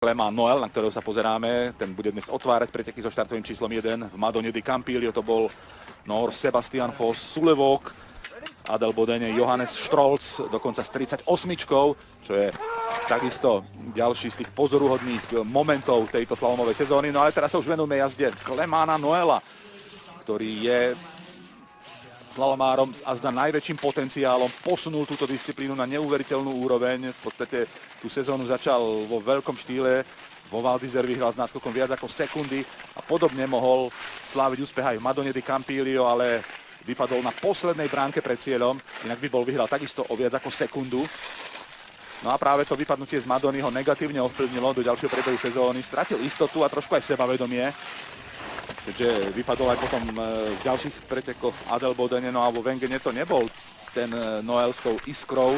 Clément Noël, na ktorého sa pozeráme, ten bude dnes otvárať preteky so štartovým číslom 1 v Madone di Campiglio. To bol Nor Sebastian Voss Sulevok, Adel Bodene, Johannes Strolz, dokonca s 38, čo je takisto ďalší z tých pozoruhodných momentov tejto slalomovej sezóny. No ale teraz sa už venujeme jazde Clémenta Noëla, ktorý je slalomárom s azda najväčším potenciálom, posunul túto disciplínu na neuveriteľnú úroveň. V podstate tú sezónu začal vo veľkom štýle, vo Val d'Isère vyhral s náskokom viac ako sekundy a podobne mohol sláviť úspech aj v Madone di Campiglio, ale vypadol na poslednej bránke pred cieľom, inak by bol vyhral takisto o viac ako sekundu. No a práve to vypadnutie z Madony ho negatívne ovplyvnilo do ďalšieho priebehu sezóny, stratil istotu a trošku aj sebavedomie, keďže vypadol aj potom v ďalších pretekoch Adel Bodene, no a vo Wengene to nebol ten Noël s tou iskrou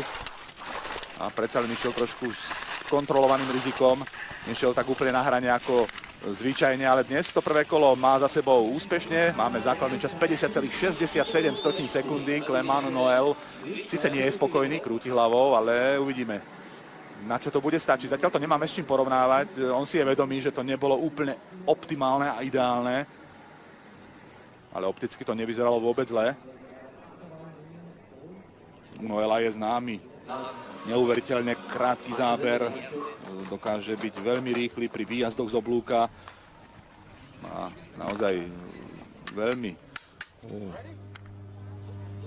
a predsa len išiel trošku s kontrolovaným rizikom, nešiel tak úplne na hrane ako zvyčajne, ale dnes to prvé kolo má za sebou úspešne, máme základný čas 50,67 sekundy, Clément Noël síce nie je spokojný, krúti hlavou, ale uvidíme, na čo to bude stačiť. Zatiaľ to nemáme s čím porovnávať. On si je vedomý, že to nebolo úplne optimálne a ideálne. Ale opticky to nevyzeralo vôbec zle. Noëla je známy. Neuveriteľne krátky záber. Dokáže byť veľmi rýchly pri výjazdoch z oblúka. Má naozaj veľmi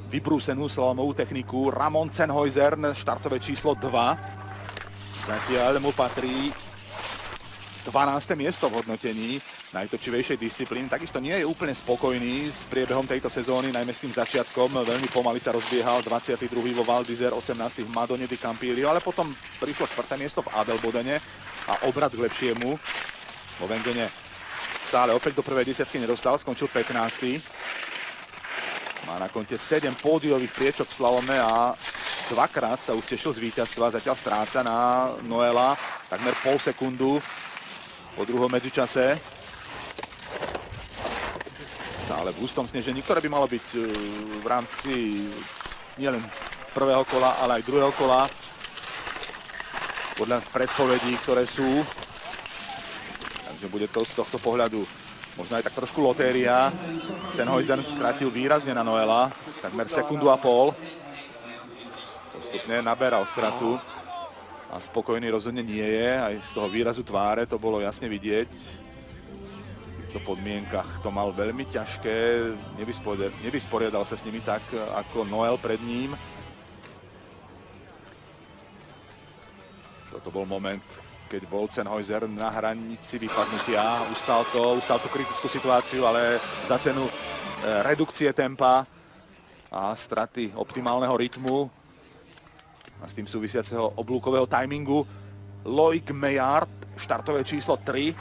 vybrúsenú slalomovú techniku. Ramon Zenhuysen, štartové číslo 2. Zatiaľ mu patrí 12. miesto v hodnotení najtočivejšej disciplíny. Takisto nie je úplne spokojný s priebehom tejto sezóny, najmä s tým začiatkom. Veľmi pomaly sa rozbiehal, 22. vo Val d'Isère, 18. v Madone di Campiglio, ale potom prišlo 4. miesto v Adel Bodene a obrat k lepšiemu. Vo Wengene sa ale opäť do prvej desiatky nedostal, skončil 15. Má na konte 7 pódiových priečok v slalome a dvakrát sa už tešil z víťazstva, zatiaľ stráca na Noëla takmer pol sekundu po druhom medzičase. Stále v hustom snežení, ktoré by malo byť v rámci nielen prvého kola, ale aj druhého kola. Podľa predpovedí, ktoré sú. Takže bude to z tohto pohľadu možno aj tak trošku lotéria. Zenhuysen stratil výrazne na Noëla, takmer sekundu a pol. Postupne naberal stratu a spokojný rozhodne nie je. Aj z toho výrazu tváre to bolo jasne vidieť. V týchto podmienkach to mal veľmi ťažké. Nevysporiadal sa s nimi tak ako Noël pred ním. Toto bol moment, keď bol Zenhuysen na hranici vypadnutia. Ustal tú kritickú situáciu, ale za cenu redukcie tempa a straty optimálneho rytmu a s tým súvisiaceho oblúkového timingu. Loic Meillard, štartové číslo 3,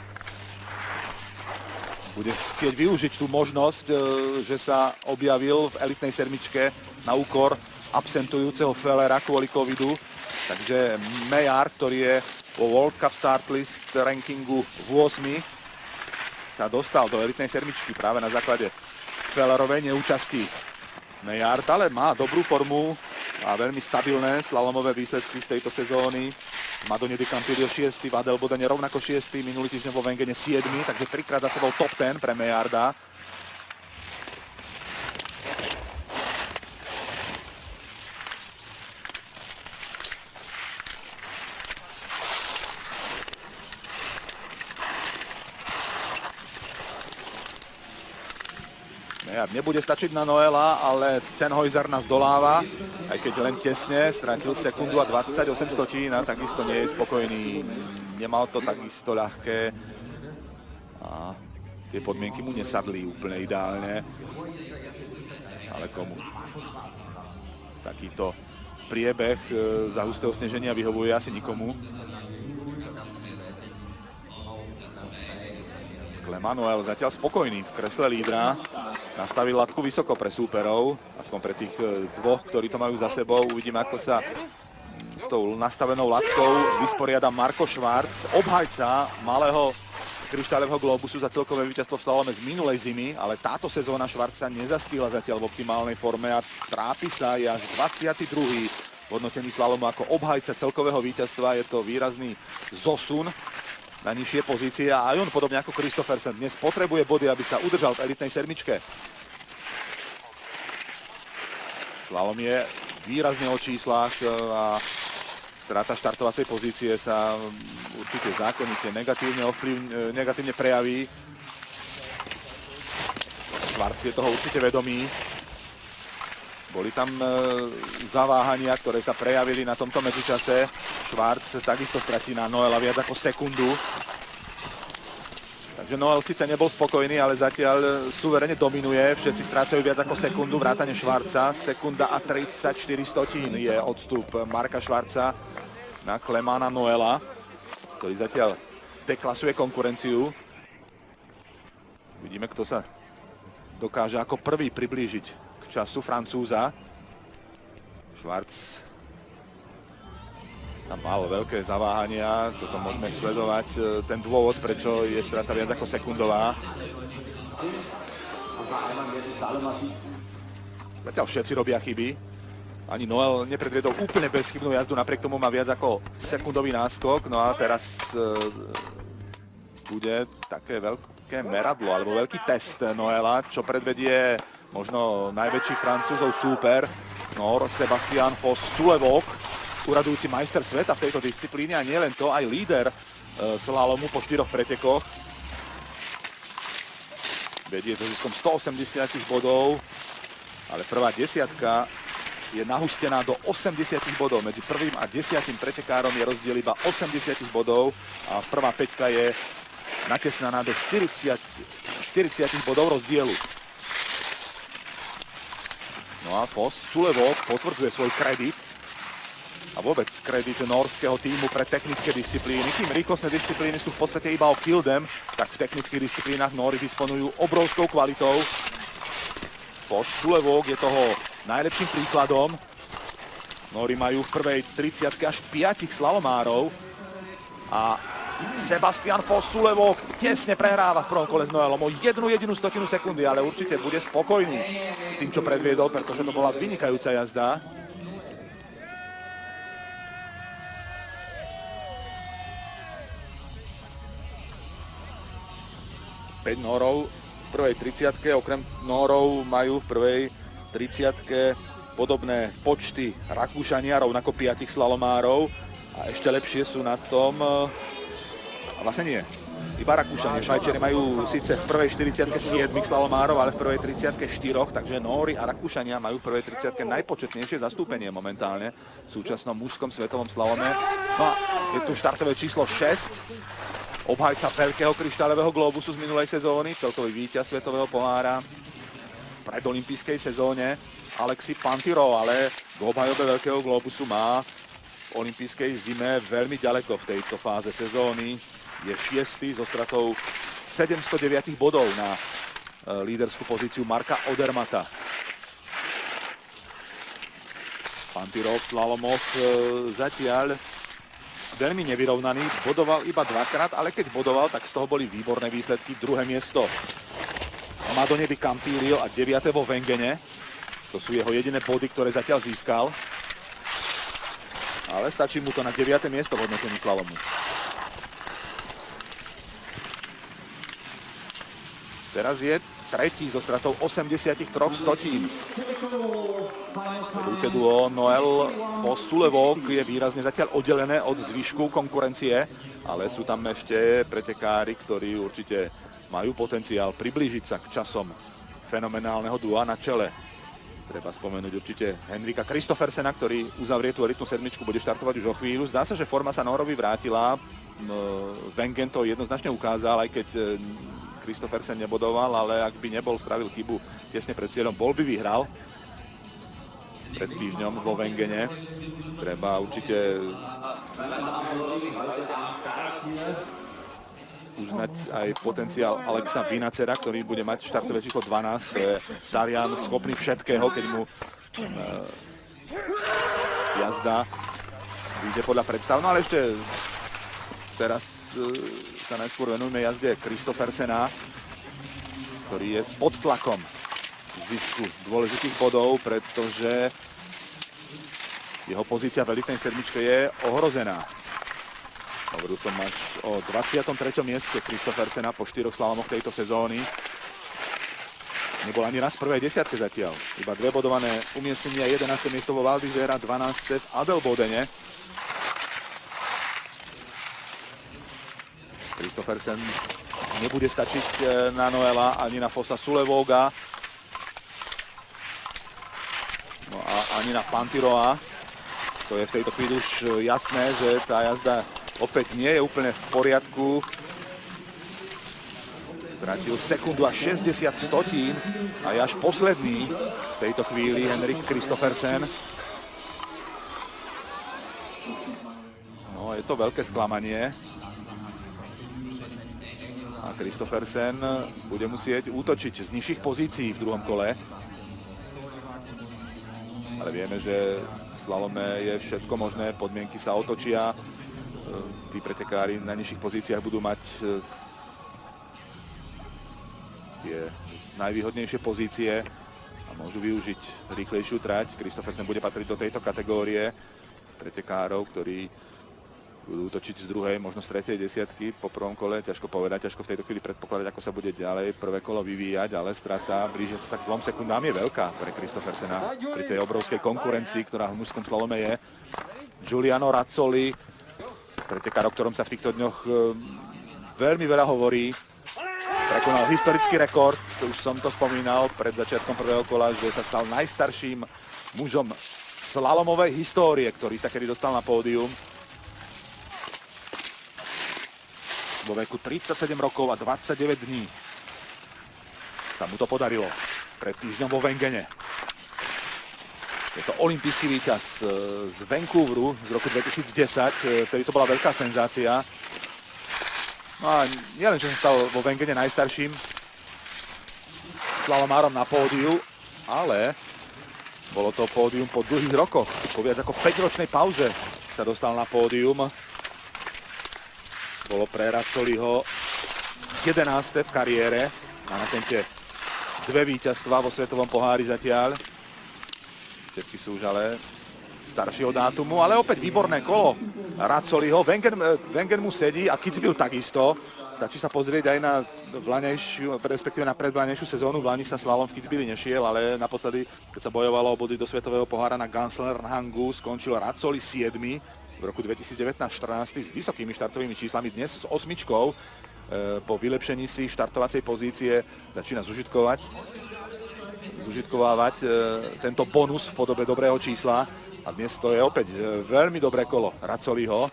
bude chcieť využiť tú možnosť, že sa objavil v elitnej sedmičke na úkor absentujúceho Fellera kvôli covidu. Takže Meillard, ktorý je vo World Cup Start List rankingu v 8, sa dostal do elitnej sedmičky práve na základe Fellerovej neúčasti. Meillard ale má dobrú formu a veľmi stabilné slalomové výsledky z tejto sezóny. Madone di Campiglio 6, v Adel Bodene rovnako 6, minulý týždeň vo Wengene 7, takže trikrát za sebou top 10 pre Meillarda. Nebude stačiť na Noëla, ale Zenhuysen nás doláva, aj keď len tesne, stratil sekundu a 28 stotín a takisto nie je spokojný. Nemal to takisto ľahké a tie podmienky mu nesadli úplne ideálne. Ale komu takýto priebeh za hustého sneženia vyhovuje? Asi nikomu. Clément Noël zatiaľ spokojný v kresle lídra. Nastavil latku vysoko pre súperov, aspoň pre tých dvoch, ktorí to majú za sebou. Uvidíme, ako sa s tou nastavenou latkou vysporiada Marco Schwarz, obhajca malého kryštáľového globusu za celkové víťazstvo v slalome z minulej zimy, ale táto sezóna Schwarza nezastihla zatiaľ v optimálnej forme a trápi sa, je až 22. v hodnotení slalomu ako obhajca celkového víťazstva. Je to výrazný zosun na nižšie pozície a aj on, podobne ako Kristoffersen, dnes potrebuje body, aby sa udržal v elitnej sedmičke. Slalom je výrazne o číslach a strata štartovacej pozície sa určite zákonite negatívne prejaví. Schwarz je toho určite vedomý. Boli tam zaváhania, ktoré sa prejavili na tomto medzičase. Schwarz takisto stratí na Noela viac ako sekundu. Takže Noel síce nebol spokojný, ale zatiaľ suverene dominuje. Všetci strácajú viac ako sekundu, vrátane Schwarza. Sekunda a 34 stotín je odstup Marka Schwarza na Klemana Noela, ktorý zatiaľ deklasuje konkurenciu. Vidíme, kto sa dokáže ako prvý priblížiť k času Francúza. Schwarz tam mal veľké zaváhania, toto môžeme sledovať, ten dôvod, prečo je strata viac ako sekundová. Zatiaľ všetci robia chyby. Ani Noel nepredviedol úplne bezchybnú jazdu, napriek tomu má viac ako sekundový náskok. No a teraz bude také veľké meradlo, alebo veľký test Noela, čo predvedie možno najväčší Francúzov súper, Nor Sebastian Foss-Sulevok, uradujúci majster sveta v tejto disciplíne a nielen to, aj líder slalomu po 4 pretekoch. Vedie so ziskom 180 bodov, ale prvá desiatka je nahustená do 80 bodov. Medzi prvým a 10. pretekárom je rozdiel iba 80 bodov a prvá peťka je natesnaná do 40 bodov rozdielu. No a Foss-Sulevok potvrdzuje svoj kredit a vôbec kredit norského týmu pre technické disciplíny. Kým rýchlostné disciplíny sú v podstate iba o kill them, tak v technických disciplínach Nóri disponujú obrovskou kvalitou. Foss-Sulevok je toho najlepším príkladom. Nóri majú v prvej 30 až 5 slalomárov a Sebastian Foss-Sulevok tesne prehráva v prvom kole s Noelom o 1 jedinú stotinu sekundy, ale určite bude spokojný s tým, čo predviedol, pretože to bola vynikajúca jazda. Päť Nórov v prvej 30-ke, okrem Nórov majú v prvej 30-ke podobné počty Rakúšania, rovnako 5 slalomárov a ešte lepšie sú na tom, a vlastne nie, iba Rakúšania. Švajčiari majú síce v prvej 40-ke 7 slalomárov, ale v prvej 30-ke 4, takže Nóri a Rakúšania majú v prvej 30-ke najpočetnejšie zastúpenie momentálne v súčasnom mužskom svetovom slalome. No a je tu štartové číslo 6. Obhajca veľkého kryštáľového globusu z minulej sezóny, celkový víťaz svetového pohára v predolympijskej sezóne Alexis Pinturault, ale v obhajobe veľkého globusu má v olympijskej zime veľmi ďaleko v tejto fáze sezóny. Je 6. so stratou 709 bodov na líderskú pozíciu Marka Odermata. Pinturault v slalomoch zatiaľ veľmi nevyrovnaný, bodoval iba dvakrát, ale keď bodoval, tak z toho boli výborné výsledky. Druhé miesto Madone di Campiglio a 9. vo Wengene. To sú jeho jediné body, ktoré zatiaľ získal. Ale stačí mu to na 9. miesto v hodnotení slalomu. Teraz je tretí so stratou 83 stotín. Vedúce duo Noel Foss-Sulevok je výrazne zatiaľ oddelené od zvyšku konkurencie, ale sú tam ešte pretekári, ktorí určite majú potenciál priblížiť sa k časom fenomenálneho dua na čele. Treba spomenúť určite Henrika Kristoffersena, ktorý uzavrie tú elitnú sedmičku, bude štartovať už o chvíľu. Zdá sa, že forma sa Nórovi vrátila. Wengen to jednoznačne ukázal, aj keď Kristoffersen nebodoval, ale ak by nebol, spravil chybu tesne pred cieľom, bol by vyhral pred týždňom vo Wengene. Treba určite uznať aj potenciál Alexa Vinacera, ktorý bude mať štartové číslo 12. To je Talian schopný všetkého, keď mu jazda vyjde podľa predstav. No ale ešte teraz sa najskôr venujeme jazde Kristoffersena, ktorý je pod tlakom zisku dôležitých bodov, pretože jeho pozícia v elitnej sedmičke je ohrozená. Hovoril som až o 23. mieste Kristoffersena po 4 slalomoch tejto sezóny. Nebol ani raz v prvej desiatke zatiaľ. Iba 2 bodované umiestnenia, 11. miesto vo Val d'Isère a 12. v Adelbodene. Kristoffersen nebude stačiť na Noela ani na Fossa Sulevoga. No a ani na Pantiroa. To je v tejto chvíli už jasné, že tá jazda opäť nie je úplne v poriadku. Stratil sekundu a 60 stotín a je až posledný v tejto chvíli Henrik Kristoffersen. No, je to veľké sklamanie. A Kristoffersen bude musieť útočiť z nižších pozícií v druhom kole. Ale vieme, že v slalome je všetko možné, podmienky sa otočia. Tí pretekári na nižších pozíciách budú mať tie najvýhodnejšie pozície a môžu využiť rýchlejšiu trať. Kristoffersen bude patriť do tejto kategórie pretekárov, ktorí budú útočiť z druhej, možno z tretej desiatky po prvom kole. Ťažko povedať, ťažko v tejto chvíli predpokladať, ako sa bude ďalej prvé kolo vyvíjať, ale strata blížiaca sa k 2 sekundám je veľká pre Kristoffersena pri tej obrovskej konkurencii, ktorá v mužskom slalome je. Giuliano Razzoli, pretekár, o ktorom sa v týchto dňoch veľmi veľa hovorí, prekonal historický rekord, už som to spomínal pred začiatkom prvého kola, že sa stal najstarším mužom slalomovej histórie, ktorý sa kedy dostal na pódium. Vo veku 37 rokov a 29 dní sa mu to podarilo pred týždňom vo Wengene. Je to olympijský víťaz z Vancouveru z roku 2010, vtedy to bola veľká senzácia. No a nielen, že sa stal vo Wengene najstarším slalomárom na pódiu, ale bolo to pódium po dlhých rokoch. Po viac ako 5-ročnej pauze sa dostal na pódium. Bolo pre Razzoliho 11. v kariére. Má na konte 2 víťazstvá vo svetovom pohári zatiaľ. Všetky sú už ale staršieho dátumu, ale opäť výborné kolo Razzoliho. Wengen mu sedí a Kitzbühel takisto. Stačí sa pozrieť aj na vlaňajšiu, respektíve na predvlaňajšiu sezónu. V Lani sa slalom v Kitzbüheli nešiel, ale naposledy, keď sa bojovalo o body do svetového pohára na Ganslernhangu, skončil Razzoli 7. v roku 2019-14 s vysokými štartovými číslami, dnes s 8. Po vylepšení si štartovacej pozície začína zužitkovávať tento bonus v podobe dobrého čísla a dnes to je opäť veľmi dobré kolo Razzoliho.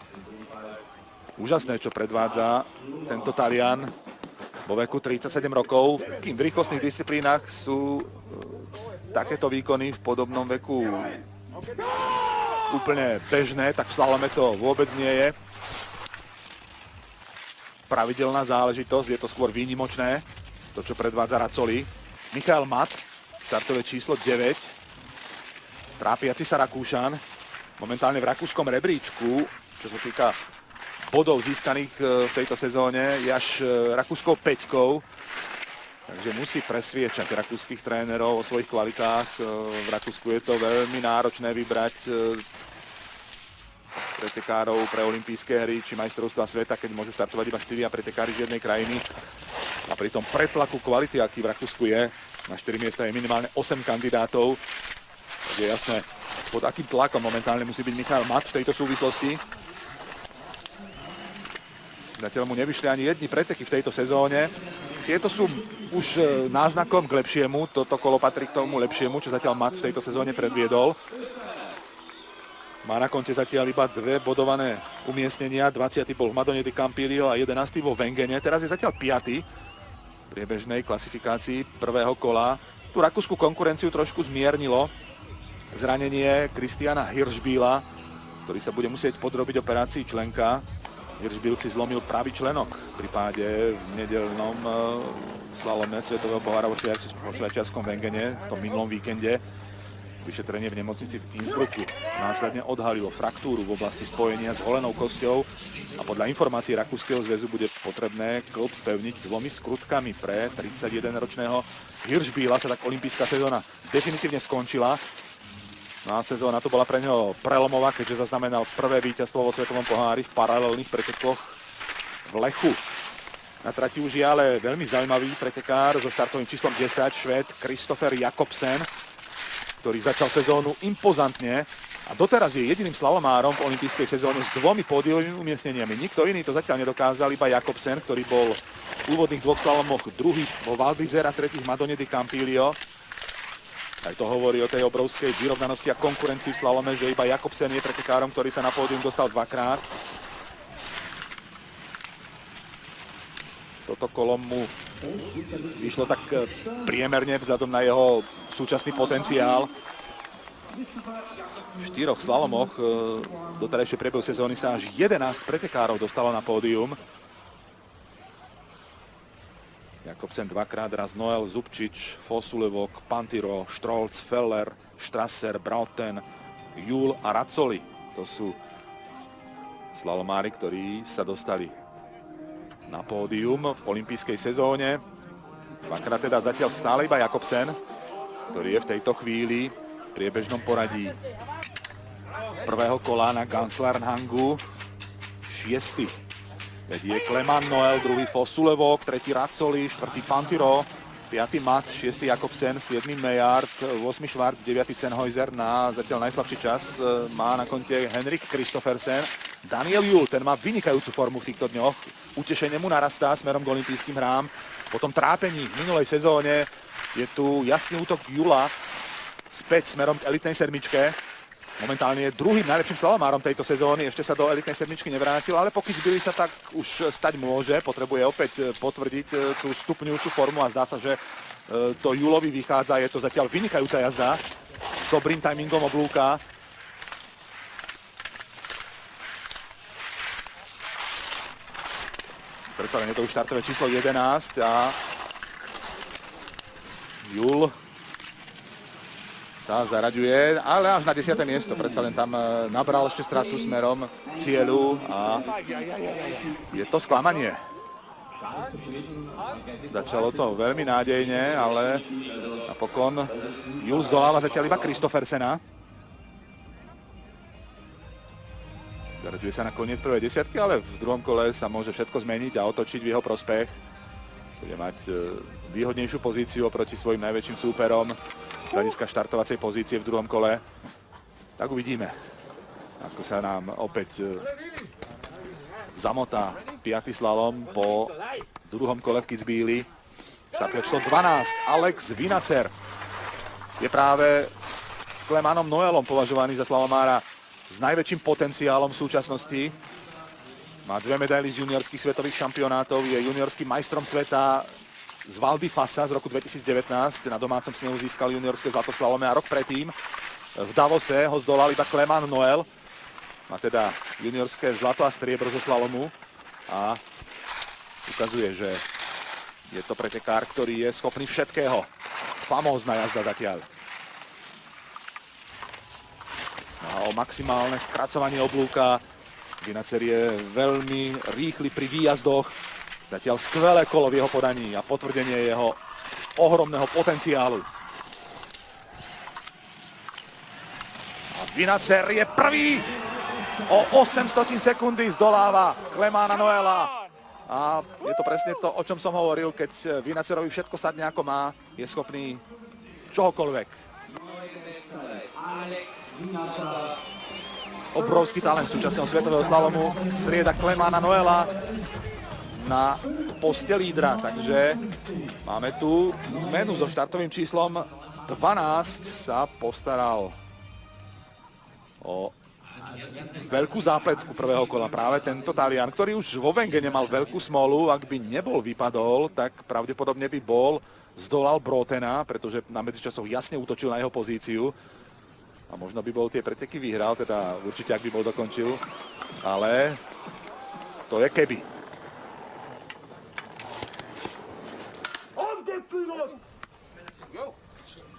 Úžasné, čo predvádza tento Talian vo veku 37 rokov, kým v rýchlostných disciplínach sú takéto výkony v podobnom veku úplne bežné, tak v slalome to vôbec nie je pravidelná záležitosť, je to skôr výnimočné, to čo predvádza Razzoli. Michael Matt, štartové číslo 9, trápiaci sa Rakúšan, momentálne v rakúskom rebríčku, čo sa týka bodov získaných v tejto sezóne, je až rakúskou 5-kou, takže musí presviečať rakúskych trénerov o svojich kvalitách. V Rakúsku je to veľmi náročné vybrať pretekárov pre olympijské hry či majstrovstvá sveta, keď môžu štartovať iba 4 pretekári z jednej krajiny. A pri tom pretlaku kvality, aký v Rakúsku je, na 4 miesta je minimálne 8 kandidátov. Tak je jasné, pod akým tlakom momentálne musí byť Michael Matt v tejto súvislosti. Zatiaľ mu nevyšli ani jedni preteky v tejto sezóne. Tieto sú už náznakom k lepšiemu. Toto kolo patrí k tomu lepšiemu, čo zatiaľ Matt v tejto sezóne predviedol. Má na konte zatiaľ iba 2 bodované umiestnenia. 20. bol v Madone di Campiglio a 11. vo Wengene. Teraz je zatiaľ 5. v priebežnej klasifikácii prvého kola. Tú rakúsku konkurenciu trošku zmiernilo zranenie Christiana Hirschbiela, ktorý sa bude musieť podrobiť operácii členka. Hirschbiel si zlomil pravý členok pri páde v nedeľnom slalome svetového pohára vo švajčiarskom Wengene v tom minulom víkende. Vyšetrenie v nemocnici v Innsbrucku následne odhalilo fraktúru v oblasti spojenia s holenou kosťou a podľa informácií Rakúskeho zväzu bude potrebné klb spevniť 2 skrutkami. Pre 31-ročného Hirschbiela sa tak olympijská sezóna definitívne skončila. No a sezóna to bola pre neho prelomová, keďže zaznamenal prvé víťazstvo vo svetovom pohári v paralelných pretekoch v Lechu. Na trati už je ale veľmi zaujímavý pretekár so štartovým číslom 10, Švéd Kristoffer Jakobsen, ktorý začal sezónu impozantne a doteraz je jediným slalomárom v olympijskej sezóne s 2 pódiovými umiestneniami. Nikto iný to zatiaľ nedokázal, iba Jakobsen, ktorý bol v úvodných 2 slalomoch druhých vo Val d'Isère a tretích v Madone di Campiglio. Aj to hovorí o tej obrovskej vyrovnanosti a konkurencii v slalome, že iba Jakobsen je pretekárom, ktorý sa na pódium dostal 2-krát. Toto kolo mu vyšlo tak priemerne vzhľadom na jeho súčasný potenciál. V 4 slalomoch doterajšej priebehu sezóny sa až 11 pretekárov dostalo na pódium. Jakobsen 2-krát, raz Noel, Zubčič, Fosulevok, Pantiro, Strolc, Feller, Strasser, Brauten, Jul a Razzoli. To sú slalomári, ktorí sa dostali na pódium v olympijskej sezóne. 2-krát teda zatiaľ stále iba Jakobsen, ktorý je v tejto chvíli v priebežnom poradí prvého kola na Ganslarnhangu 6. Vedie Kleman, Noel, druhý Fosulevok, tretí Razzoli, štvrtý Pantiro, 5. Mat, 6. Jakobsen, 7. Mejard, 8. Schwarz, 9. Sennhäuser. Na zatiaľ najslabší čas má na konte Henrik Kristoffersen. Daniel Jul, ten má vynikajúcu formu v týchto dňoch. Utešenie mu narastá smerom k olympijským hrám. Po tom trápení v minulej sezóne je tu jasný útok Jula späť smerom k elitnej sedmičke. Momentálne je druhým najlepším slalomárom tejto sezóny, ešte sa do elitnej sedmičky nevrátil, ale pokiaľ zbyli sa, tak už stať môže, potrebuje opäť potvrdiť tú stupňujúcu formu a zdá sa, že to Julovi vychádza, je to zatiaľ vynikajúca jazda s dobrým timingom oblúka. Predsa len je to už štartové číslo 11 a Jul sa zaraďuje, ale až na 10. miesto. Predsa len tam nabral ešte stratu smerom k cieľu a je to sklamanie. Začalo to veľmi nádejne, ale napokon Jul zdoláva zatiaľ iba Kristoffersena. Zaraďuje sa na koniec prvej desiatky, ale v druhom kole sa môže všetko zmeniť a otočiť v jeho prospech. Bude mať výhodnejšiu pozíciu oproti svojim najväčším súperom z hľadiska štartovacej pozície v druhom kole. Tak uvidíme, ako sa nám opäť zamotá 5. slalom po druhom kole v Kitzbüheli. Štartuje číslo 12, Alex Vinacer. Je práve s Klemanom Noelom považovaný za slalomára s najväčším potenciálom v súčasnosti. Má 2 medaily z juniorských svetových šampionátov, je juniorským majstrom sveta z Val di Fassa z roku 2019. Na domácom snehu získal juniorské zlato v slalome a rok predtým v Davose ho zdolal iba Kleman Noel. Má teda juniorské zlato a striebro zo slalomu a ukazuje, že je to pretekár, ktorý je schopný všetkého. Famózna jazda zatiaľ. Snaha o maximálne skracovanie oblúka. Vinacer je veľmi rýchly pri výjazdoch. Zatiaľ skvelé kolo v jeho podaní a potvrdenie jeho ohromného potenciálu. A Vinacer je prvý! O 800 sekundy zdoláva Klemana Noela. A je to presne to, o čom som hovoril, keď Vinacerovi všetko sadne ako má, je schopný čohokoľvek. Obrovský talent súčasného svetového slalomu strieda Klemana Noela na poste lídra, takže máme tu zmenu so štartovým číslom 12. Sa postaral o veľkú zápletku prvého kola práve tento Talian, ktorý už vo Wengene mal veľkú smolu. Ak by nebol vypadol, tak pravdepodobne by zdolal Brautena, pretože na medzičasoch jasne útočil na jeho pozíciu a možno by bol tie preteky vyhral, teda určite ak by bol dokončil, ale to je keby.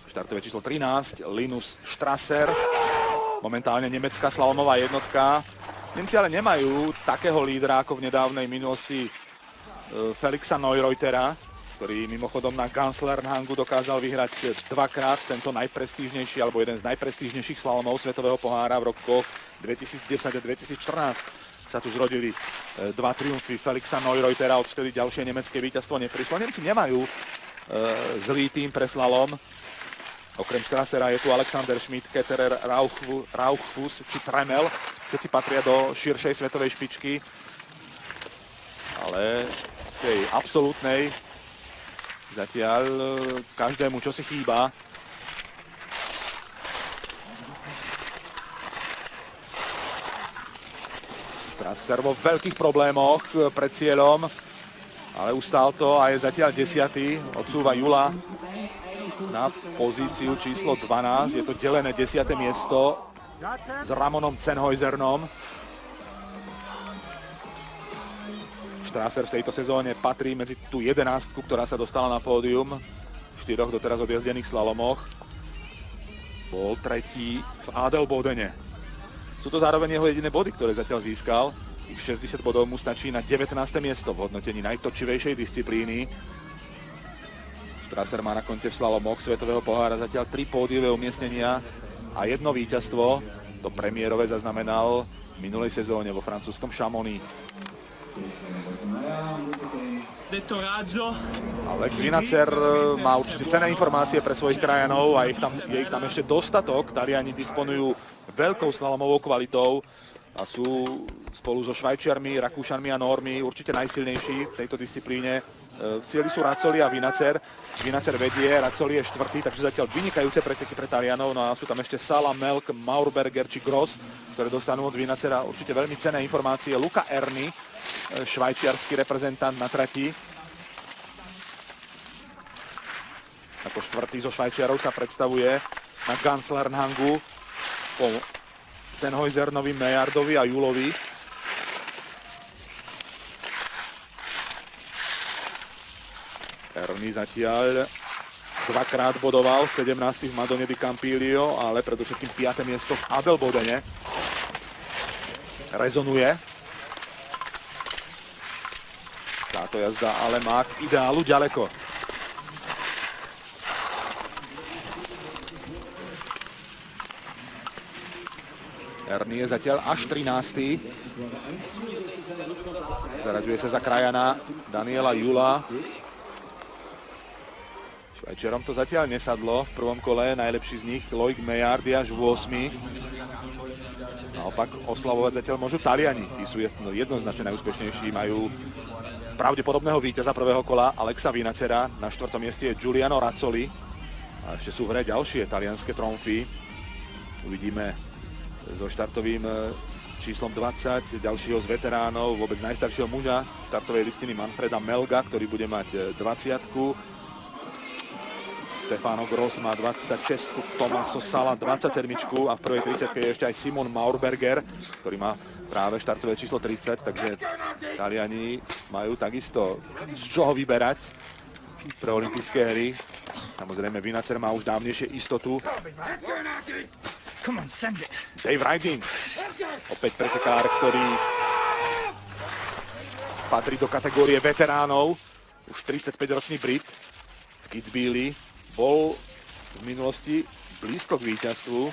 Štartové číslo 13, Linus Strasser, momentálne nemecká slalomová jednotka. Nemci ale nemajú takého lídra ako v nedávnej minulosti Felixa Neureutera. ktorý mimochodom na Gunslernhangu dokázal vyhrať dvakrát tento najprestížnejší, alebo jeden z najprestížnejších slalomov Svetového pohára v rokoch 2010 a 2014. Sa tu zrodili dva triumfy Felixa Neureutera, odvtedy ďalšie nemecké víťazstvo neprišlo. Nemci nemajú zlý tým pre slalom. Okrem Strassera je tu Alexander Schmidt, Ketterer, Rauchfuss či Tremel. Všetci patria do širšej svetovej špičky. Ale v tej absolútnej zatiaľ každému čo si chýba. Strasser vo veľkých problémoch pred cieľom, ale ustál to a je zatiaľ 10. Odsúva Jula na pozíciu číslo 12. Je to delené 10. miesto s Ramonom Sennhäusernom. Strasser v tejto sezóne patrí medzi tú 11, ktorá sa dostala na pódium v 4 doteraz odjazdených slalomoch. Bol tretí v Adelbodene. Sú to zároveň jeho jediné body, ktoré zatiaľ získal. Tých 60 bodov mu stačí na 19. miesto v hodnotení najtočivejšej disciplíny. Strasser má na konte v slalomoch Svetového pohára zatiaľ 3 pódiové umiestnenia a 1 víťazstvo. To premiérové zaznamenal v minulej sezóne vo francúzskom Chamonix. Alex Vinacer má určite cenné informácie pre svojich krajanov a je ich tam ešte dostatok. Taliani disponujú veľkou slalomovou kvalitou a sú spolu so Švajčiarmi, Rakúšanmi a Nórmi určite najsilnejší v tejto disciplíne. V cieli sú Razzoli a Vinacer. Vinacer vedie, Razzoli je 4., takže zatiaľ vynikajúce preteky pre Talianov. No a sú tam ešte Sala, Melk, Maurberger či Gross, ktoré dostanú od Vinacera určite veľmi cenné informácie. Luca Erni, švajčiarsky reprezentant na trati. Ako 4. zo Švajčiarov sa predstavuje na Gunslernhangu po Sennhäusernovi, Meillardovi a Julovi. Erni zatiaľ dvakrát bodoval, 17. v Madone di Campiglio, ale predovšetkým 5. miesto v Adelbodene. Rezonuje. Táto jazda ale má k ideálu ďaleko. Erni je zatiaľ až 13. Zaraďuje sa za krajana Daniela Jula. Švajčiarom to zatiaľ nesadlo. V prvom kole najlepší z nich Loic Meillard je až v 8. Naopak oslavovať zatiaľ môžu Taliani. Tí sú jednoznačne najúspešnejší. Majú pravdepodobného víťaza prvého kola Alexa Vinacera. Na 4. mieste je Giuliano Razzoli. A ešte sú v hre ďalšie talianske tromfy. Uvidíme so štartovým číslom 20 ďalšieho z veteránov, vôbec najstaršieho muža štartovej listiny Manfreda Melga, ktorý bude mať 20. Stefano Gross má 26, Tommaso Sala 27 a v prvej 30 je ešte aj Simon Maurberger, ktorý má práve štartové číslo 30, takže Taliani majú takisto z čoho vyberať pre olympijské hry. Samozrejme Vinacer má už dávnejšie istotu. Dave Riding, opäť pretekár, ktorý patrí do kategórie veteránov, už 35-ročný Brit v Kitzbüheli, bol v minulosti blízko k víťazstvu,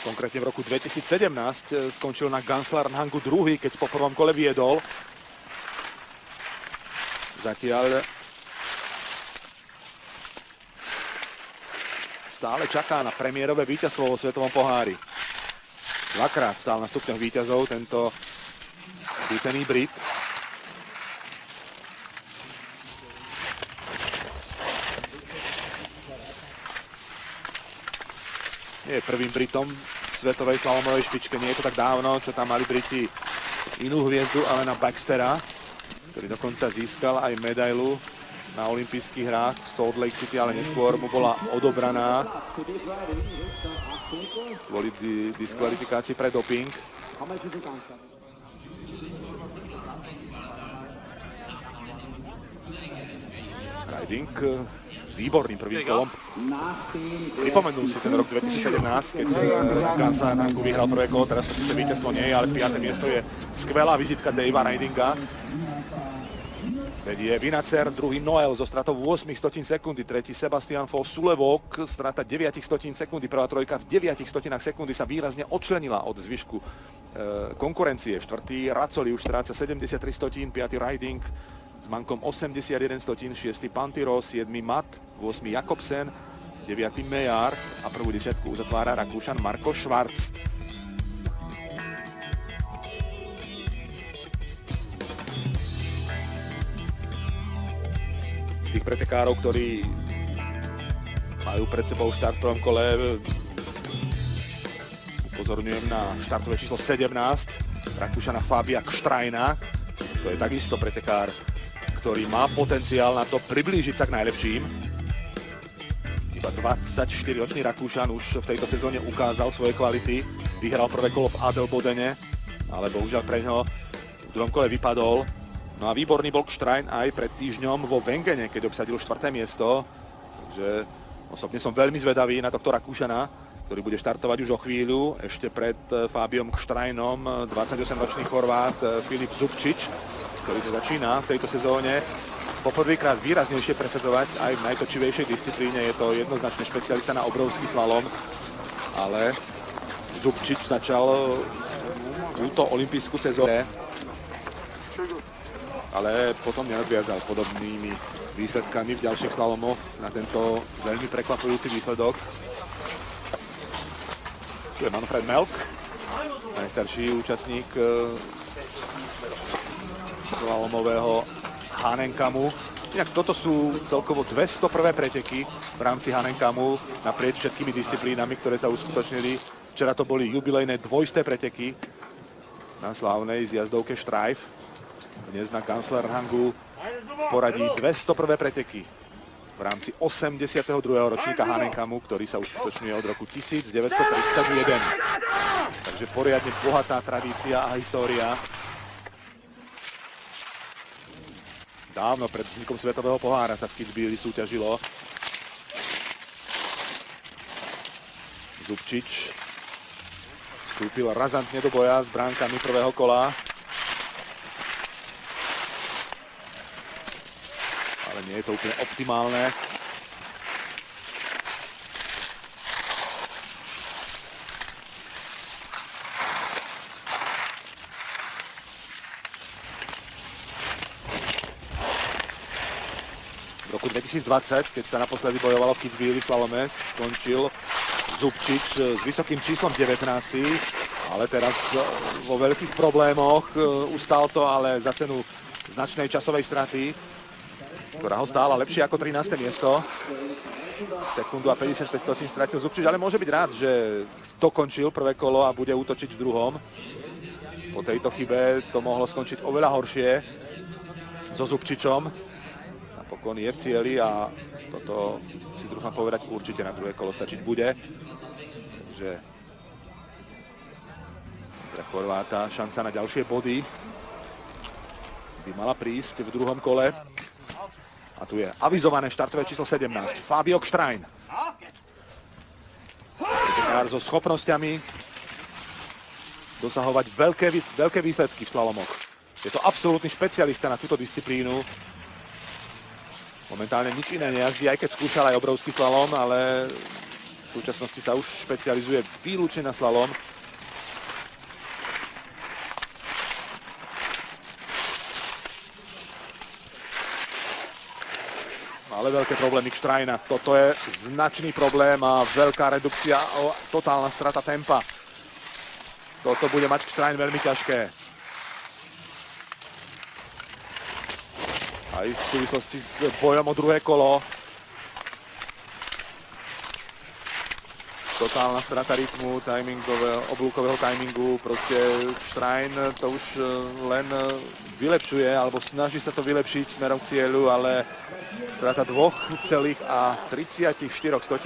konkrétne v roku 2017 skončil na Gunslernhangu 2., keď po prvom kole viedol. Zatiaľ stále čaká na premiérové víťazstvo vo Svetovom pohári. Dvakrát stál na stupňoch víťazov tento skúsený Brit. Nie je prvým Britom v svetovej slalomovej špičke, nie je to tak dávno, čo tam mali Briti inú hviezdu, Alana Baxtera, ktorý dokonca získal aj medailu na olympijských hrách v Salt Lake City, ale neskôr mu bola odobraná kvôli diskvalifikácii pre doping. Riding s výborným prvým kolom. Pripomenul si ten rok 2017, keď Gunslernhangu vyhral prvé kolo, teraz to síce víťazstvo nie je, ale 5. miesto je skvelá vizitka Davea Ridinga. Vedie Vinacer, druhý Noel zo stratou 8 sekundy, tretí Sebastian Foss-Sulevok, strata 9 sekundy, prvá trojka v 9 sekundy sa výrazne odčlenila od zvyšku konkurencie. Štvrtý Racoli už stráca 73 stotín, piatý Riding s mankom 81 stotín, šiestý Pantiro, 7. Matt, 8. Jakobsen, 9. Mejar a prvú desiatku uzatvára Rakúšan Marko Schwarz. Z tých pretekárov, ktorí majú pred sebou štart v prvom kole, upozorňujem na štartové číslo 17, Rakúšana Fabia Kštrajna. To je takisto pretekár, ktorý má potenciál na to priblížiť sa k najlepším. Iba 24-ročný Rakúšan už v tejto sezóne ukázal svoje kvality. Vyhral prvé kolo v Adelbodene, ale bohužiaľ pre ňo v druhom kole vypadol. No a výborný bol Kštrajn aj pred týždňom vo Wengene, keď obsadil 4. miesto. Takže osobne som veľmi zvedavý na tohto Rakúšana, ktorý bude štartovať už o chvíľu. Ešte pred Fábiom Kštrajnom 28-ročný Chorvát Filip Zubčič, ktorý sa začína v tejto sezóne poprvýkrát výraznejšie presadzovať aj v najtočivejšej disciplíne. Je to jednoznačne špecialista na obrovský slalom, ale Zubčič začal túto olympijskú sezónu, ale potom neodviazal podobnými výsledkami v ďalších slalomoch na tento veľmi prekvapujúci výsledok. Tu je Manfred Melk, najstarší účastník slalomového Hahnenkamu. Inak toto sú celkovo 201. preteky v rámci Hahnenkamu naprieč všetkými disciplínami, ktoré sa uskutočnili. Včera to boli jubilejné dvojisté preteky na slávnej zjazdovke Streif. Dnes na Kanzlerhangu poradí 201. preteky v rámci 82. ročníka Hahnenkamu, ktorý sa uskutočňuje od roku 1931. Takže poriadne bohatá tradícia a história. Dávno pred vznikom Svetového pohára sa v Kitzbüheli súťažilo. Zubčič vstúpil razantne do boja s bránkami prvého kola. Ale nie je to úplne optimálne. V roku 2020, keď sa naposledy bojovalo v Kitzbüheli v slalome, skončil Zubčič s vysokým číslom 19. Ale teraz vo veľkých problémoch ustál to, ale za cenu značnej časovej straty, ktorá ho stála lepšie ako 13. miesto. Sekundu a 55 stotín stratil Zubčič, ale môže byť rád, že dokončil prvé kolo a bude útočiť v druhom. Po tejto chybe to mohlo skončiť oveľa horšie so Zubčičom. Napokon je v cieli a toto si trúfam povedať určite na druhé kolo stačiť bude. Takže pre Chorváta šanca na ďalšie body by mala prísť v druhom kole. A tu je avizované štartové číslo 17, Fabio Kštrajn. Pretekár so schopnosťami dosahovať veľké výsledky v slalomoch. Je to absolútny špecialista na túto disciplínu. Momentálne nič iné nejazdí, aj keď skúšal aj obrovský slalom, ale v súčasnosti sa už špecializuje výlučne na slalom. Ale veľké problémy Kštrajna. Toto je značný problém a veľká redukcia, totálna strata tempa. Toto bude mať Kštrajn veľmi ťažké. Aj v súvislosti s bojom o druhé kolo. Totálna strata rytmu, oblúkového timingu. Proste Kštrajn to už len vylepšuje, alebo snaží sa to vylepšiť smerom k cieľu, ale strata 2,34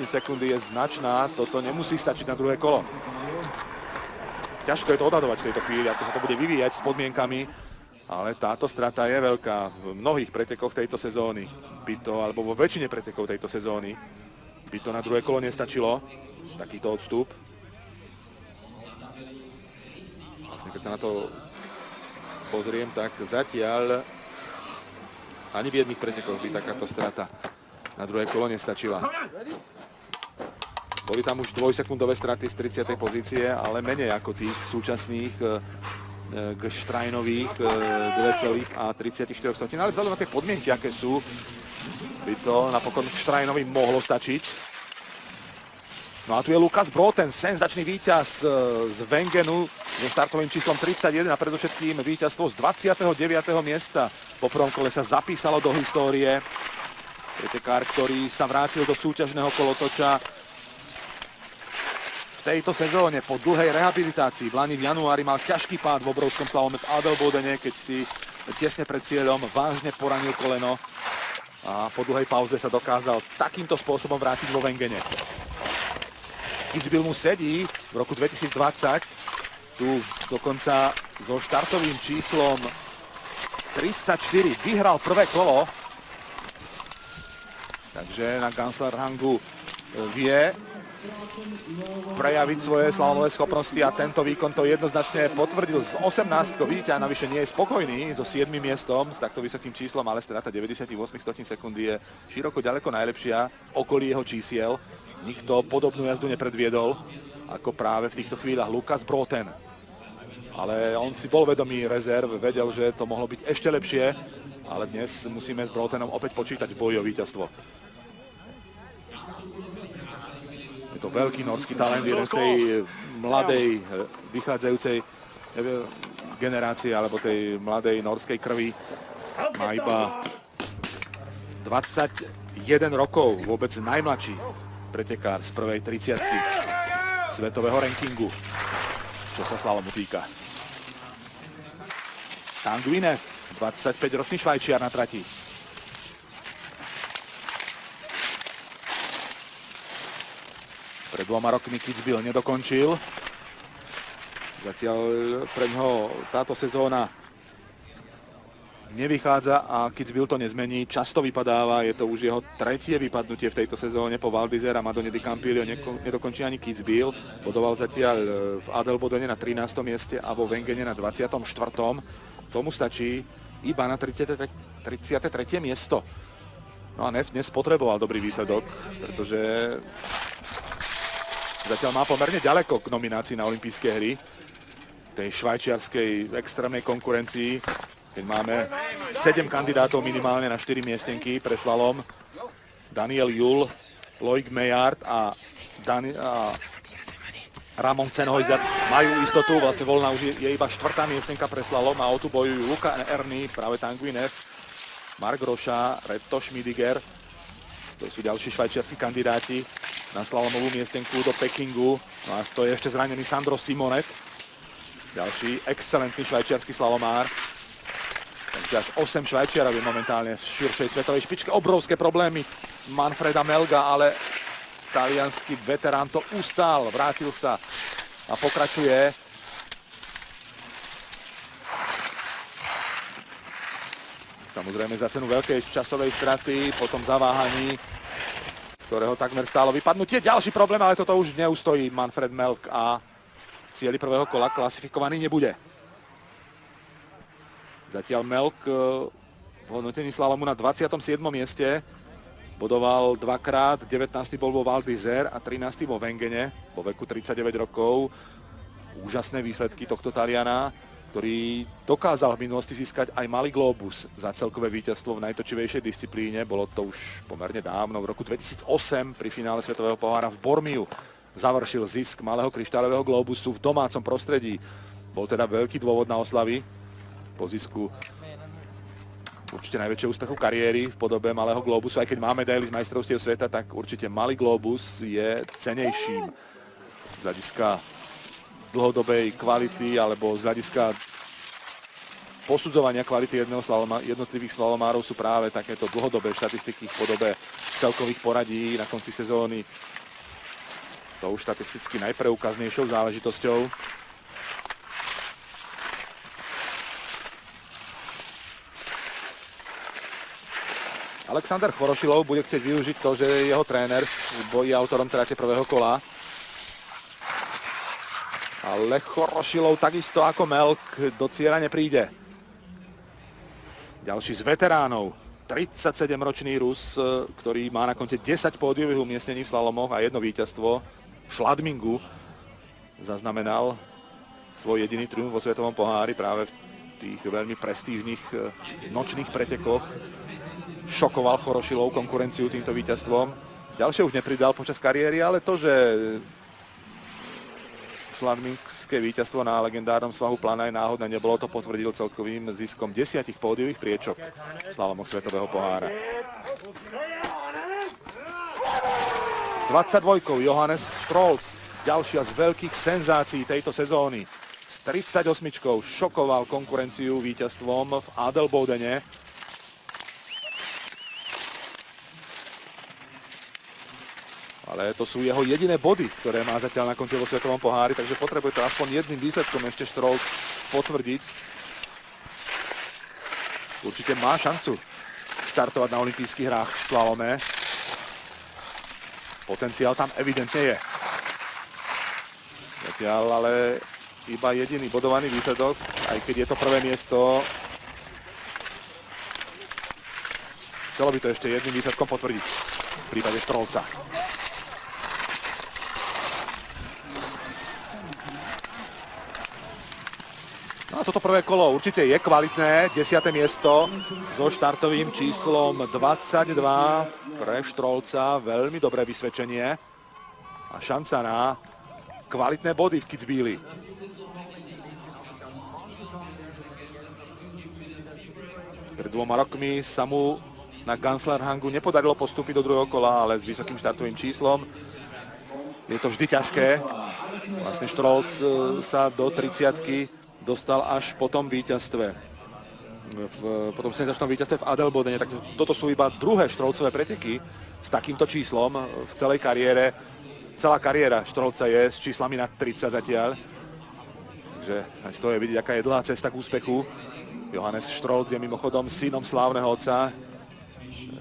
sekundy je značná. Toto nemusí stačiť na druhé kolo. Ťažko je to odhadovať v tejto chvíli, ako sa to bude vyvíjať s podmienkami, ale táto strata je veľká v mnohých pretekoch tejto sezóny. Alebo vo väčšine pretekov tejto sezóny by to na druhé kolo nestačilo, takýto odstup. Vlastne keď sa na to pozriem, tak zatiaľ Ani v jedných pretekoch by takáto strata na druhé kolo nestačila. Boli tam už dvojsekundové straty z 30. pozície, ale menej ako tých súčasných Gštrajnových 2,34. Ale vzhľadom na tie podmienky, aké sú, by to napokon Gštrajnovi mohlo stačiť. No a tu je Lukas Broughton, senzačný víťaz z Wengenu so štartovým číslom 31 a predovšetkým víťazstvo z 29. miesta. Po prvom kole sa zapísalo do histórie. Pretekár, ktorý sa vrátil do súťažného kolotoča v tejto sezóne po dlhej rehabilitácii. V lani v januári mal ťažký pád v obrovskom slalome v Adelbodene, keď si tesne pred cieľom vážne poranil koleno a po dlhej pauze sa dokázal takýmto spôsobom vrátiť vo Wengene. Kitzbühel mu sedí v roku 2020, tu dokonca so štartovým číslom 34 vyhral prvé kolo, takže na Ganslerhangu vie prejaviť svoje slalomové schopnosti a tento výkon to jednoznačne potvrdil. Z 18 víťa navyše nie je spokojný so 7. miestom s takto vysokým číslom, ale strata 98 sekundy je široko ďaleko najlepšia v okolí jeho čísiel. Nikto podobnú jazdu nepredviedol ako práve v týchto chvíľach Lukas Broughton. Ale on si bol vedomý rezerv, vedel, že to mohlo byť ešte lepšie, ale dnes musíme s Broughtonom opäť počítať v boji o víťazstvo. Je to veľký norský talent, jeden z tej mladej, vychádzajúcej generácie, alebo tej mladej norskej krvi. Má iba 21 rokov, vôbec najmladší pretekár z prvej 30 svetového rankingu, čo sa slalomu týka. Tanguy, 25-ročný Švajčiar na trati. Pred 2 rokmi Kitzbühel nedokončil. Zatiaľ pre ňoho táto sezóna nevychádza a Kitzbühel to nezmení. Často vypadáva, je to už jeho tretie vypadnutie v tejto sezóne po Val d'Isère a Madone di Campiglio. Nedokončí ani Kitzbühel. Bodoval zatiaľ v Adelbodene na 13. mieste a vo Wengene na 24. Tomu stačí iba na 33. miesto. No a Neff dnes potreboval dobrý výsledok, pretože zatiaľ má pomerne ďaleko k nominácii na olympijské hry. V tej švajčiarskej extrémnej konkurencii, keď máme 7 kandidátov minimálne na 4 miestenky pre slalom. Daniel Juhl, Loic Meillard a Ramon Sennhäuser majú istotu, vlastne voľná už je iba 4. miestenka pre slalom a o tu bojujú Luca Erni, práve Tanguy, Marc Rocha, Reto Schmidiger. To sú ďalší švajčiarski kandidáti na slalomovú miestenku do Pekingu. No a to je ešte zranený Sandro Simonet, ďalší excelentný švajčiarsky slalomár. Takže až 8 Švajčiarov je momentálne v širšej svetovej špičke. Obrovské problémy Manfreda Melga, ale taliansky veterán to ustál, vrátil sa a pokračuje. Samozrejme za cenu veľkej časovej straty, potom zaváhaní, ktorého takmer stálo vypadnutie. Ďalší problém, ale toto už neustojí Manfred Melg a v cieli prvého kola klasifikovaný nebude. Zatiaľ Melg v hodnotení slalomu na 27. mieste. Bodoval dvakrát, 19. bol vo Val d'Isère a 13. vo Wengene, vo veku 39 rokov. Úžasné výsledky tohto Taliana, ktorý dokázal v minulosti získať aj malý globus za celkové víťazstvo v najtočivejšej disciplíne. Bolo to už pomerne dávno, v roku 2008 pri finále Svetového pohára v Bormiu završil zisk malého kryštáľového globusu v domácom prostredí. Bol teda veľký dôvod na oslavy po zisku určite najväčšieho úspechu kariéry v podobe malého globusu. Aj keď má medaily z majstrovstiev sveta, tak určite malý globus je cenejším z hľadiska dlhodobej kvality alebo z hľadiska posudzovania kvality jednotlivých slalomárov sú práve takéto dlhodobé štatistiky v podobe celkových poradí na konci sezóny tou štatisticky najpreukaznejšou záležitosťou. Alexander Chorošilov bude chcieť využiť to, že jeho tréner je autorom trate prvého kola. Ale Chorošilov takisto ako Melk do cieľa nepríde. Ďalší z veteránov 37-ročný Rus, ktorý má na konte 10 pódiových umiestnení v slalomoch a jedno víťazstvo v Schladmingu, zaznamenal svoj jediný triumf vo svetovom pohári práve v tých veľmi prestížnych nočných pretekoch. Šokoval Chorošilov konkurenciu týmto víťazstvom. Ďalšie už nepridal počas kariéry, ale to, že šladmingské víťazstvo na legendárnom svahu Plana je náhodné nebolo, to potvrdil celkovým ziskom 10 pódiových priečok v slalomoch svetového pohára. S 22-kou Johannes Strolz, ďalšia z veľkých senzácií tejto sezóny. S 38-čkou šokoval konkurenciu víťazstvom v Adelbodene. Ale to sú jeho jediné body, ktoré má zatiaľ na konte vo svetovom pohári, takže potrebuje to aspoň jedným výsledkom ešte Strolz potvrdiť. Určite má šancu štartovať na olympijských hrách v slalome. Potenciál tam evidentne je. Zatiaľ ale iba jediný bodovaný výsledok, aj keď je to prvé miesto. Chcelo by to ešte jedným výsledkom potvrdiť v prípade Strolza. No a toto prvé kolo určite je kvalitné, 10. miesto so štartovým číslom 22 pre Strolza, veľmi dobré vysvedčenie a šanca na kvalitné body v Kitzbüheli. Pred 2 rokmi sa mu na Ganslerhangu nepodarilo postúpiť do druhého kola, ale s vysokým štartovým číslom je to vždy ťažké. Vlastne Strolz sa do 30-ky dostal až po tom víťazstve. Po tom senzačnom víťazstve v Adelbodene. Takže toto sú iba druhé Strolzové preteky s takýmto číslom v celej kariére. Celá kariéra Strolza je s číslami nad 30 zatiaľ. Takže aj z toho je vidieť, aká je dlhá cesta k úspechu. Johannes Strolz je mimochodom synom slávneho otca.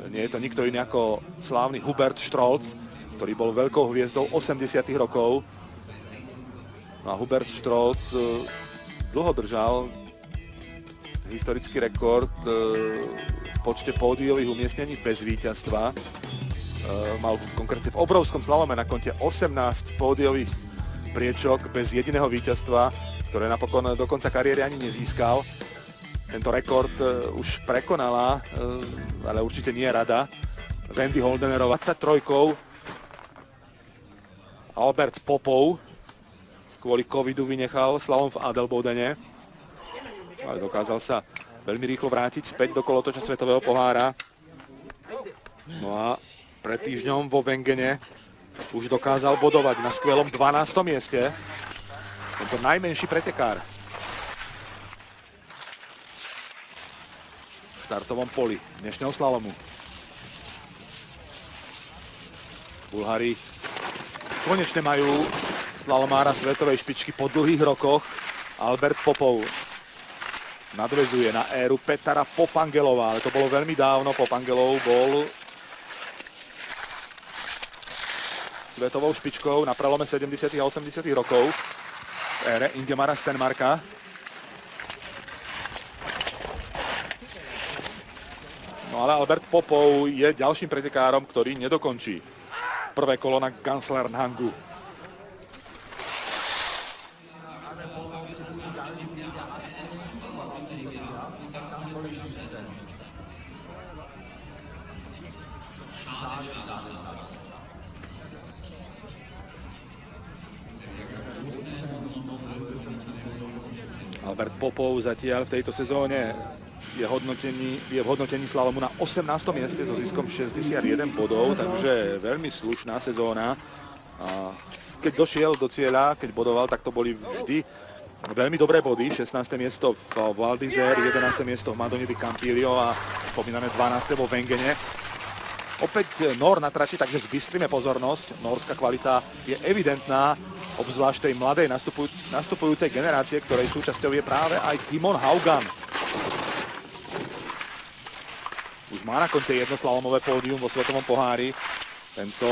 Nie je to nikto iný ako slávny Hubert Strolz, ktorý bol veľkou hviezdou 80. rokov. No a Hubert Strolz dlho držal historický rekord v počte pódiových umiestnení bez víťazstva. Mal konkrétne v obrovskom slalome na konte 18 pódiových priečok bez jediného víťazstva, ktoré napokon do konca kariéry ani nezískal. Tento rekord už prekonala, ale určite nie rada, Wendy Holdenerová 23-kou. Albert Popov kvôli covidu vynechal slalom v Adelbodene, ale dokázal sa veľmi rýchlo vrátiť späť do kolotoča svetového pohára. No a pred týždňom vo Wengene už dokázal bodovať na skvelom 12. mieste. Tento najmenší pretekár v štartovom poli dnešného slalomu. Bulhári konečne majú slalomára svetovej špičky po dlhých rokoch. Albert Popov nadväzuje na éru Petara Popangelova, ale to bolo veľmi dávno. Popangelov bol svetovou špičkou na prelome 70. a 80. rokov v ére Ingemara Stenmarka. No ale Albert Popov je ďalším pretekárom, ktorý nedokončí prvé kolo na Ganslerhangu. Albert Popov zatiaľ v tejto sezóne je v hodnotení slalomu na 18. mieste so ziskom 61 bodov, takže veľmi slušná sezóna. A keď došiel do cieľa, keď bodoval, tak to boli vždy veľmi dobré body. 16. miesto v Val d'Isère, 11. miesto v Madone di Campiglio a spomínané 12. vo Wengene. Opäť Nór na trati, takže zbystríme pozornosť. Nórská kvalita je evidentná, obzvlášť tej mladej nastupujúcej generácie, ktorej súčasťou je práve aj Timon Haugan. Už má na konte jedno slalomové pódium vo svetovom pohári. Tento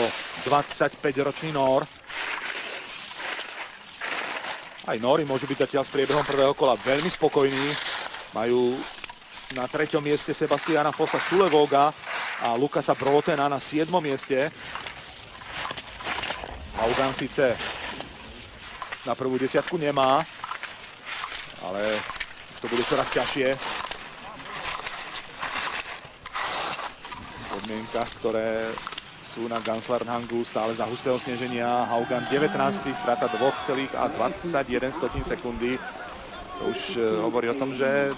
25-ročný Nór. Aj Nóri môžu byť zatiaľ s priebehom prvého kola veľmi spokojní. Majú Na 3. mieste Sebastiana Fossa Sulevoga a Lukasa Brotena na 7. mieste. Haugan síce na prvú desiatku nemá, ale už to bude čoraz ťažšie. V podmienkach, ktoré sú na Ganslarnhangu stále za hustého sneženia. Haugan 19. strata 2,21 sekundy. To už hovorí o tom, že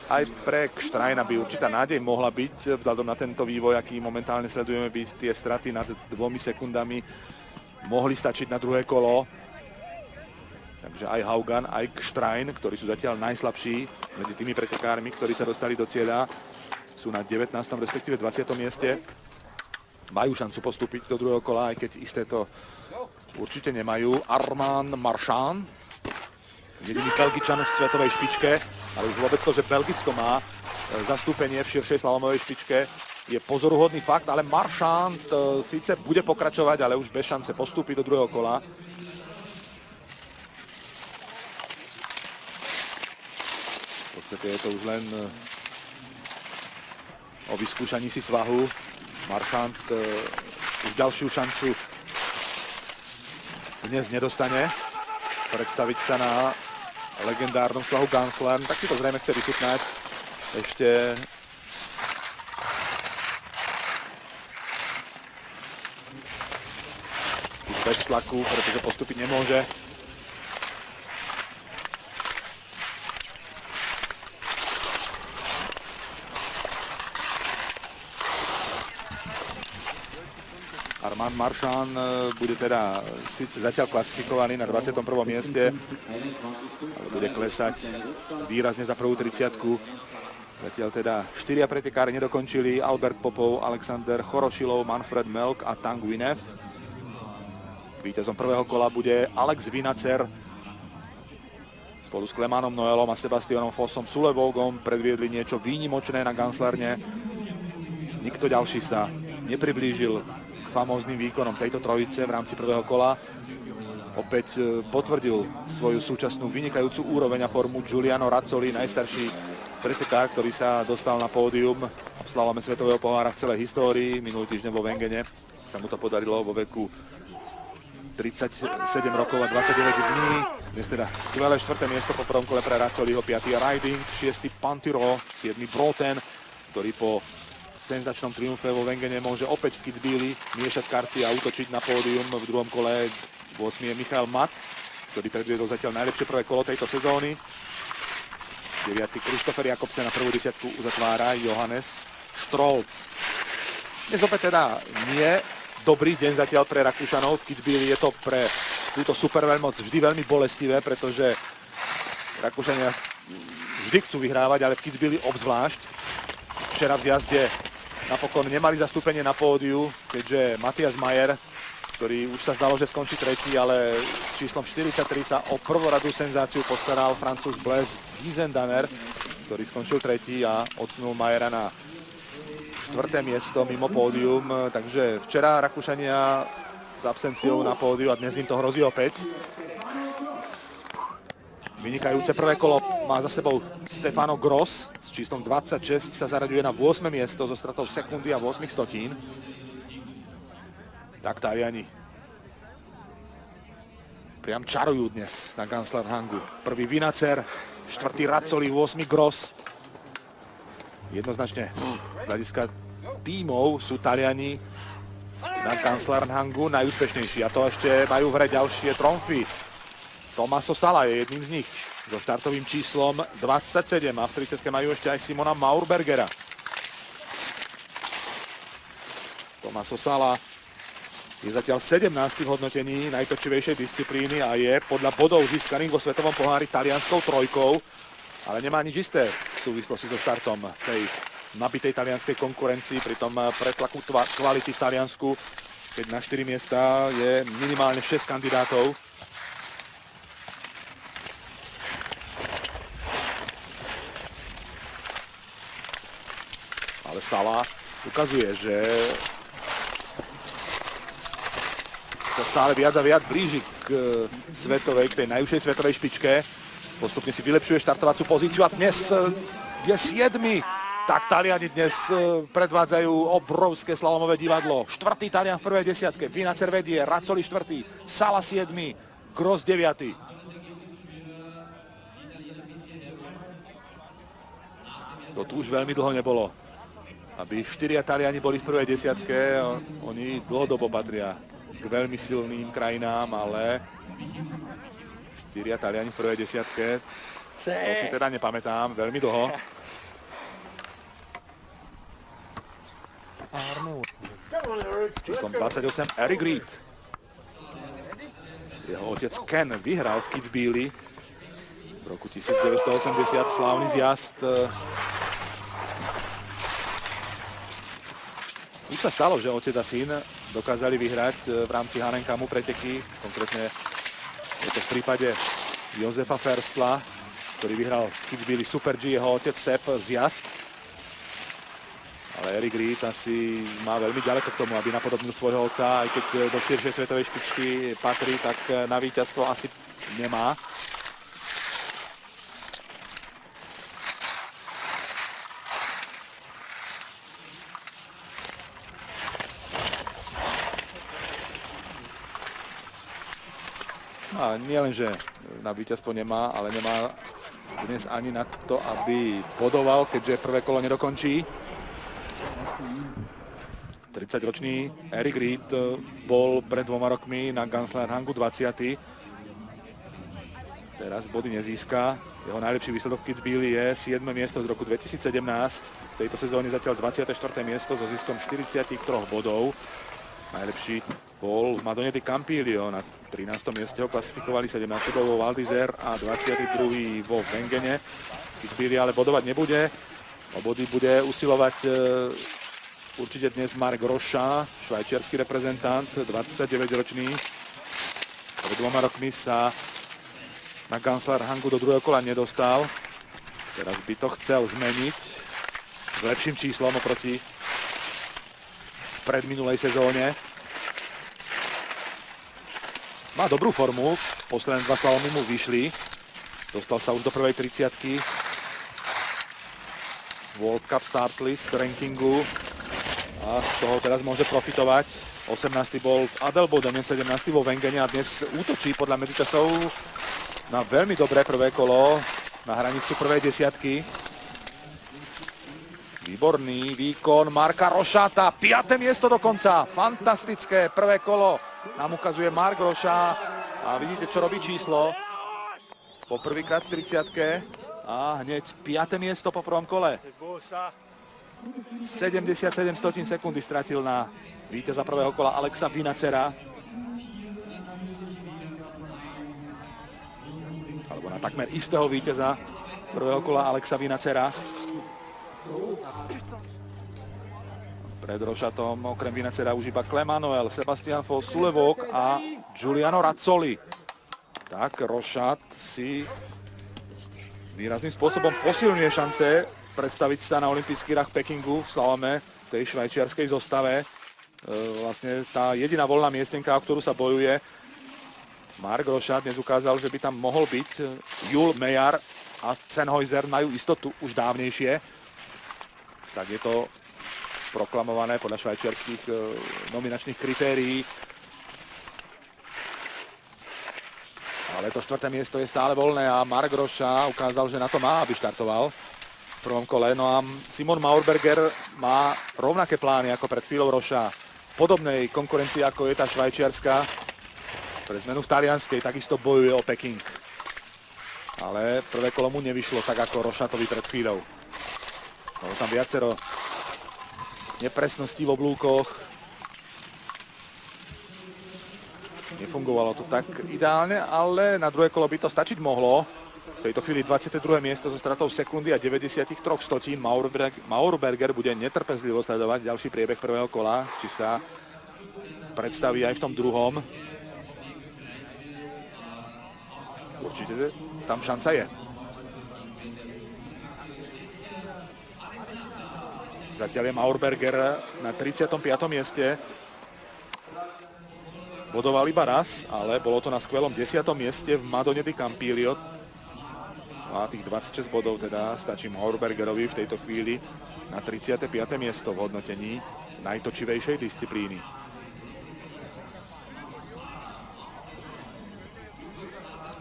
aj pre Kštrajna by určitá nádej mohla byť, vzhľadom na tento vývoj, aký momentálne sledujeme, by tie straty nad 2 sekundami mohli stačiť na druhé kolo. Takže aj Haugan, aj Kštrajn, ktorí sú zatiaľ najslabší medzi tými pretekármi, ktorí sa dostali do cieľa, sú na 19. respektíve 20. mieste. Majú šancu postúpiť do druhého kola, aj keď isté to určite nemajú. Armand Marchand, jediný Belgičan v svetovej špičke, ale už vôbec to, že Belgicko má zastúpenie v širšej slalomovej špičke, je pozoruhodný fakt, ale Marchand síce bude pokračovať, ale už bez šance postúpiť do druhého kola. V podstate je to už len o vyskúšaní si svahu. Marchand už ďalšiu šancu dnes nedostane predstaviť sa na legendárnom svahu Ganslarn, tak si to zrejme chce vychutnať ešte bez tlaku, pretože postúpiť nemôže. Armand Marchand bude teda síce zatiaľ klasifikovaný na 21. mieste, ale bude klesať výrazne za prvú 30-ku. Zatiaľ teda 4 pretekári nedokončili: Albert Popov, Alexander Chorošilov, Manfred Melk a Tang Winev. Víťazom prvého kola bude Alex Vinacer. Spolu s Klemanom Noelom a Sebastianom Fossom Sulevogom predviedli niečo výnimočné na Ganslarne. Nikto ďalší sa nepriblížil k famóznym výkonom tejto trojice v rámci prvého kola. Opäť potvrdil svoju súčasnú vynikajúcu úroveň a formu Giuliano Razzoli, najstarší pretekár, ktorý sa dostal na pódium v slalome svetového pohára v celej histórii. Minulý týždeň vo Wengene sa mu to podarilo vo veku 37 rokov a 29 dní. Dnes teda skvelé 4. miesto po prvom kole pre Razzoliho, 5. Riding, 6. Pantiro, 7. Broten, ktorý po senzačnom triumfe vo Wengene môže opäť v Kitzbüheli miešať karty a útočiť na pódium. V druhom kole 8. je Michael Matt, ktorý predviedol zatiaľ najlepšie prvé kolo tejto sezóny. 9. Christopher Jakobsen, na prvú desiatku uzatvára Johannes Strolz. Dnes opäť teda nie dobrý deň zatiaľ pre Rakúšanov. V Kitzbüheli je to pre túto superveľmoc vždy veľmi bolestivé, pretože Rakúšania vždy chcú vyhrávať, ale v Kitzbüheli obzvlášť. Včera v zjazde napokon nemali zastúpenie na pódiu, keďže Matthias Mayer, ktorý už sa zdalo, že skončí tretí, ale s číslom 43 sa o prvoradú senzáciu postaral Francúz Blaise Giesendanner, ktorý skončil tretí a odsunul Mayera na 4. miesto mimo pódium. Takže včera Rakúšania s absenciou na pódiu a dnes im to hrozí opäť. Vynikajúce prvé kolo má za sebou Stefano Gross. S číslom 26 sa zaraďuje na 8. miesto so stratou sekundy a 8 stotín. Tak Taliani priam čarujú dnes na Ganslarnhangu. Prvý Vinacer, 4. Razzoli, 8. Gross. Jednoznačne z hľadiska tímov sú Taliani na Ganslarnhangu najúspešnejší. A to ešte majú v hre ďalšie tromfy. Tommaso Sala je jedným z nich so štartovým číslom 27 a v 30 majú ešte aj Simona Maurbergera. Tommaso Sala je zatiaľ 17. v hodnotení najtočivejšej disciplíny a je podľa bodov získaných vo svetovom pohári talianskou trojkou, ale nemá nič isté v súvislosti so štartom tej nabitej talianskej konkurencii, pri tom pretlaku kvality v Taliansku, keď na 4 miesta je minimálne 6 kandidátov. Ale Sala ukazuje, že sa stále viac a viac blíži k tej najúžšej svetovej špičke. Postupne si vylepšuje štartovacú pozíciu a dnes je 7. Tak Taliani dnes predvádzajú obrovské slalomové divadlo. 4. Talian v prvej desiatke, Vinacer vedie, Razzoli 4., Sala 7., Gross 9. To tu už veľmi dlho nebolo, aby 4 Taliani boli v prvej desiatke. Oni dlhodobo patria k veľmi silným krajinám, ale 4 Taliani v prvej desiatke, to si teda nepamätám veľmi dlho. Číslom 28 Eric Reed. Jeho otec Ken vyhral v Kitzbüheli v roku 1980 slávny zjazd. Už sa stalo, že otec a syn dokázali vyhrať v rámci Hahnenkamu preteky. Konkrétne je to v prípade Josefa Ferstla, ktorý vyhral v Kitzbüheli Super G, jeho otec Sepp zjazd. Ale Eric Reed asi má veľmi ďaleko k tomu, aby napodobnil svojho otca, aj keď do širšej svetovej špičky patrí, tak na víťazstvo asi nemá. A nie len, že na víťazstvo nemá, ale nemá dnes ani na to, aby bodoval, keďže prvé kolo nedokončí. 30-ročný Eric Reed bol pred 2 rokmi na Gunslinger-Hangu 20. Teraz body nezíska. Jeho najlepší výsledok v Kitzbüheli je 7. miesto z roku 2017. V tejto sezóne zatiaľ 24. miesto so ziskom 43 bodov. Najlepší bol v Madone di Campiglio. Na 13. mieste ho klasifikovali, 17. bol vo Val d'Isère a 22. vo Wengene. Kitzbüheli ale bodovať nebude. O body bude usilovať určite dnes Marc Rocha, švajčiarsky reprezentant, 29-ročný. Pred 2 rokmi sa na Gunslinger-Hangu do druhého kola nedostal. Teraz by to chcel zmeniť s lepším číslom oproti predminulej sezóne. Má dobrú formu, posledné 2 slalomy mu vyšli. Dostal sa už do prvej 30-ky World Cup Start List rankingu a z toho teraz môže profitovať. 18. bol v Adelbodene, 17. vo Wengene a dnes útočí podľa medzičasov na veľmi dobré prvé kolo na hranicu prvej desiatky. Výborný výkon Marca Rochata, 5. miesto dokonca, fantastické prvé kolo nám ukazuje Marc Rocha a vidíte, čo robí číslo. Po prvýkrát v 30-ke a hneď 5. miesto po prvom kole. 77 sekundy stratil na víťaza prvého kola Alexa Vinacera. Alebo na takmer istého víťaza prvého kola Alexa Vinacera. Pred Rochatom okrem Vinacera už iba Clémanuel, Sebastian Foss, Sulevok a Giuliano Razzoli. Tak Rochat si výrazným spôsobom posilňuje šance predstaviť sa na olympijských hrách v Pekingu v slalome tej švajčiarskej zostave. Vlastne tá jediná voľná miestenka, o ktorú sa bojuje. Marc Rochat dnes ukázal, že by tam mohol byť. Jul Meyer a Sennhäuser majú istotu už dávnejšie. Tak je to proklamované podľa švajčiarských nominačných kritérií. Ale to 4. miesto je stále voľné a Marc Rochat ukázal, že na to má, aby štartoval v prvom kole. No a Simon Maurberger má rovnaké plány ako pred chvíľou Rochat. V podobnej konkurencii, ako je tá švajčiarska, pre zmenu v talianskej, takisto bojuje o Peking. Ale prvé kolo mu nevyšlo tak ako Rochatovi pred chvíľou. Bolo tam viacero nepresností v oblúkoch. Nefungovalo to tak ideálne, ale na druhé kolo by to stačiť mohlo. V tejto chvíli 22. miesto so stratou sekundy a 93 stotín. Maurberger bude netrpezlivo sledovať ďalší priebeh prvého kola, či sa predstaví aj v tom druhom. Určite tam šanca je. Zatiaľ je Maurberger na 35. mieste. Bodoval iba raz, ale bolo to na skvelom 10. mieste v Madone di Campiglio. A tých 26 bodov teda stačí Horbergerovi v tejto chvíli na 35. miesto v hodnotení najtočivejšej disciplíny.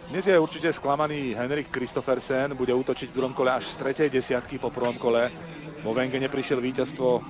Dnes je určite sklamaný Henrik Kristoffersen, bude útočiť v druhom kole až z tretej desiatky po prvom kole. Vo Vengene prišiel víťazstvo